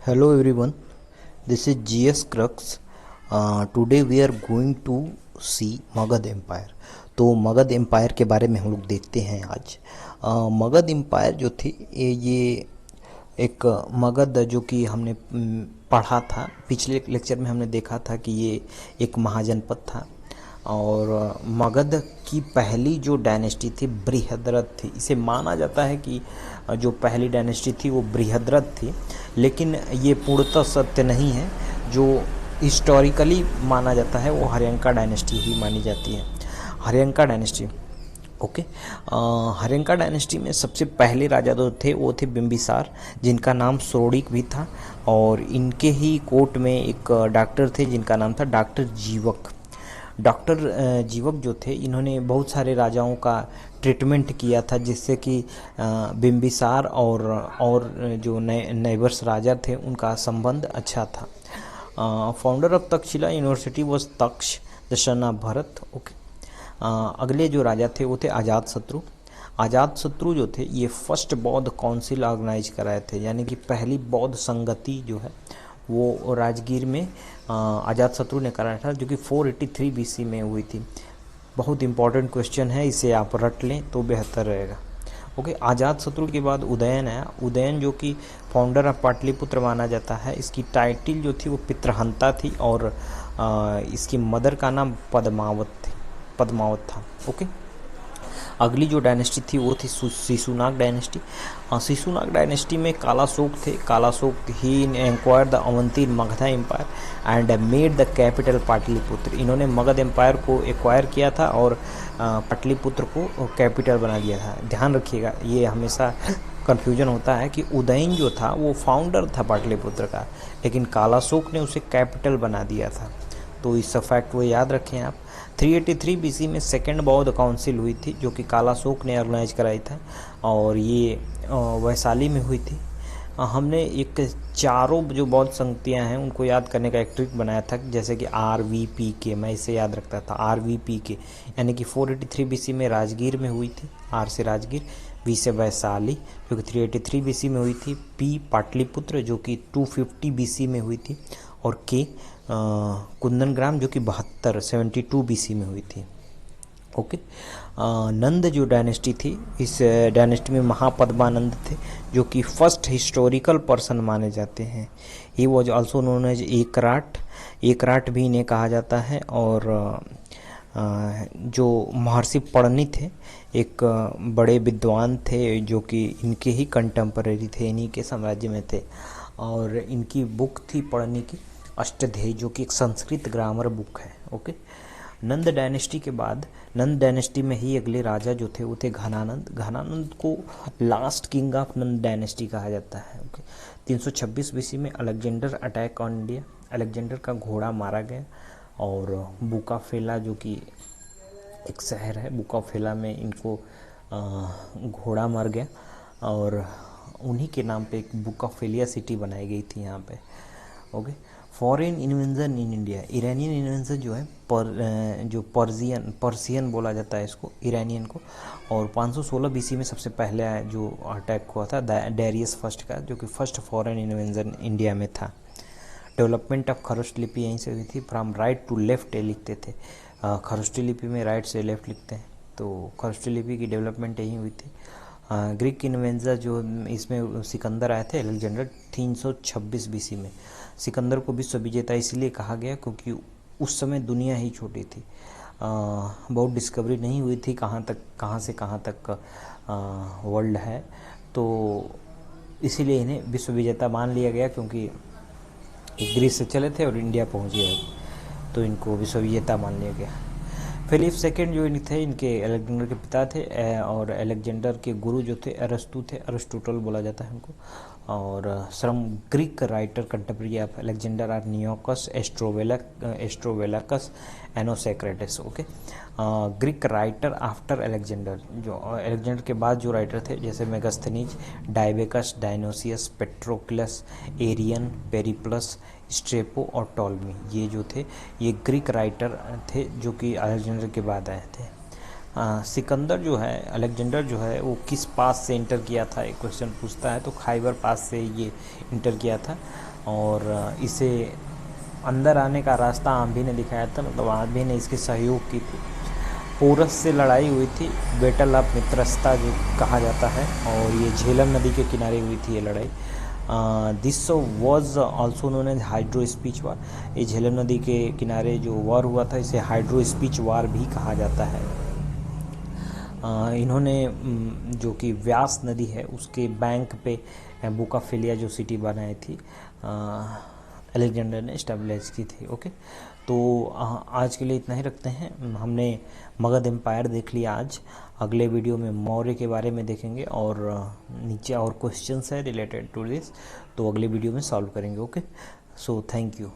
Hello everyone, this is GS Crux. Today we are going to see Magadha empire. तो Magadha empire के बारे में हम लोग देखते हैं आज। मगध एम्पायर जो थी ये एक मगध जो कि हमने पढ़ा था पिछले लेक्चर में। हमने देखा था कि ये एक महाजनपद था और मगध की पहली जो डायनेस्टी थी बृहद्रथ थी। इसे माना जाता है कि जो पहली डायनेस्टी थी वो बृहद्रथ थी, लेकिन ये पूर्णतः सत्य नहीं है। जो हिस्टोरिकली माना जाता है वो हर्यंका डायनेस्टी ही मानी जाती है। हर्यंका डायनेस्टी ओके। हर्यंका डायनेस्टी में सबसे पहले राजा जो थे वो थे बिंबिसार, जिनका नाम सोडिक भी था। और इनके ही कोर्ट में एक डॉक्टर थे जिनका नाम था डॉक्टर जीवक। डॉक्टर जीवक जो थे इन्होंने बहुत सारे राजाओं का ट्रीटमेंट किया था, जिससे कि बिंबिसार और जो नेबर्स राजा थे उनका संबंध अच्छा था। Founder of Takshashila university was Taksha the son of Bharat. Okay. अगले जो राजा थे वो थे अजातशत्रु। अजातशत्रु जो थे ये फर्स्ट बौद्ध काउंसिल ऑर्गेनाइज कराए थे, यानी कि पहली बौद्ध संगति जो है वो राजगीर में अजातशत्रु ने कराया था, जो कि 483 BC में हुई थी। बहुत इंपॉर्टेंट क्वेश्चन है, इसे आप रट लें तो बेहतर रहेगा। ओके। अजातशत्रु के बाद उदयन आया। उदयन जो कि फाउंडर ऑफ पाटलिपुत्र माना जाता है। इसकी टाइटिल जो थी वो पितृहंता थी और इसकी मदर का नाम पद्मावत था। ओके। अगली जो डायनेस्टी थी वो थी शिशुनाग डायनेस्टी। शिशुनाग डायनेस्टी में कालाशोक थे। Kalashoka he acquired the Avanti Magadha empire and made the capital Pataliputra. इन्होंने मगध एम्पायर को एक्वायर किया था और पाटलिपुत्र को कैपिटल बना दिया था। ध्यान रखिएगा, ये हमेशा कन्फ्यूजन होता है कि उदयन जो था वो फाउंडर था पाटलिपुत्र का, लेकिन कालाशोक ने उसे कैपिटल बना दिया था। तो इस फैक्ट वो याद रखें आप। 383 BC में सेकेंड बौद्ध काउंसिल हुई थी, जो कि कालाशोक ने ऑर्गेनाइज कराई था और ये वैशाली में हुई थी। हमने एक चारों जो बौद्ध संगतियाँ हैं उनको याद करने का एक ट्रिक बनाया था, जैसे कि RVPK। मैं इसे याद रखता था, RVPK, यानी कि 483 BC में राजगीर में हुई थी, R से राजगीर, V से वैशाली जो कि 383 BC में हुई थी, P पाटलिपुत्र जो कि 250 BC में हुई थी, और K कुंदनग्राम जो कि 72 BC में हुई थी। ओके। नंद जो डायनेस्टी थी, इस डायनेस्टी में महापद्मानंद थे, जो कि फर्स्ट हिस्टोरिकल पर्सन माने जाते हैं। He was also known as Ekrat भी इन्हें कहा जाता है। और जो महर्षि पढ़नी थे, एक बड़े विद्वान थे जो कि इनके ही कंटेम्परेरी थे, इन्हीं के साम्राज्य में थे। और इनकी बुक थी पढ़नी की अष्टध्यायी, जो कि एक संस्कृत ग्रामर बुक है। ओके। नंद डायनेस्टी के बाद नंद डायनेस्टी में ही अगले राजा जो थे वो थे घनानंद। घनानंद को last king of Nand dynasty कहा जाता है। ओके। 326 BC में Alexander attack on India. Alexander का घोड़ा मारा गया और बुकाफेला जो कि एक शहर है, बुकाफेला में इनको घोड़ा मर गया और उन्हीं के नाम पे एक बुकाफेलिया सिटी बनाई गई थी यहाँ पे। Okay. Foreign invention in India. Iranian invention जो है जो पर्सियन बोला जाता है इसको, ईरानियन को। और 516 BC में सबसे पहले जो अटैक हुआ था डेरियस फर्स्ट का, जो कि फर्स्ट फॉरेन इन्वेंशन इंडिया में था। डेवलपमेंट ऑफ खरोष्ट लिपि यहीं से हुई थी। फ्रॉम राइट टू लेफ्ट ये लिखते थे। खरोष्टी लिपि में राइट से लेफ्ट लिखते हैं, तो खरोष्टी लिपि की डेवलपमेंट यहीं हुई थी। ग्रीक इन्वेंजर जो इसमें सिकंदर आए थे, अलेक्जेंडर 326 BC में। सिकंदर को विश्व विजेता इसलिए कहा गया क्योंकि उस समय दुनिया ही छोटी थी, बहुत डिस्कवरी नहीं हुई थी कहाँ से कहाँ तक वर्ल्ड है, तो इसीलिए इन्हें विश्व विजेता मान लिया गया, क्योंकि ग्रीस से चले थे और इंडिया पहुँच गए, तो इनको विश्व विजेता मान लिया गया। फिलिप सेकेंड जो थे इनके अलेक्जेंडर के पिता थे, और अलेक्जेंडर के गुरु जो थे अरस्तु थे, अरिस्टोटल बोला जाता है उनको। और some Greek writer contemporary of Alexander are Nearchus, Aristobulus, Onesicritus. Okay. Greek writer after Alexander, जो अलेक्जेंडर के बाद जो राइटर थे, जैसे Megasthenes, Deimachus, Dionysius, Patrocles, Arrian, Periplus, Strabo और टॉलमी, ये जो थे ये ग्रीक राइटर थे जो कि अलेक्जेंडर के बाद आए थे। सिकंदर जो है, अलेक्जेंडर जो है वो किस पास से इंटर किया था, एक क्वेश्चन पूछता है, तो खाइबर पास से ये इंटर किया था। और इसे अंदर आने का रास्ता आम्भी ने दिखाया था, मतलब आम्भी ने इसके सहयोग की थी। पोरस से लड़ाई हुई थी, बैटल ऑफ मित्रस्ता जो कहा जाता है, और ये झेलम नदी के किनारे हुई थी ये लड़ाई। This was also known as Hydaspes war. ये झेलम नदी के किनारे जो वॉर हुआ था इसे हाइड्रो स्पीच वार भी कहा जाता है। इन्होंने जो कि व्यास नदी है उसके बैंक पे बुकाफिलिया जो सिटी बनाई थी अलेक्जेंडर ने स्टेबलाइज की थी। ओके, तो आज के लिए इतना ही रखते हैं। हमने मगध एम्पायर देख लिया आज। अगले वीडियो में मौर्य के बारे में देखेंगे, और नीचे और क्वेश्चंस है रिलेटेड टू दिस, तो अगले वीडियो में सॉल्व करेंगे। Okay, so thank you.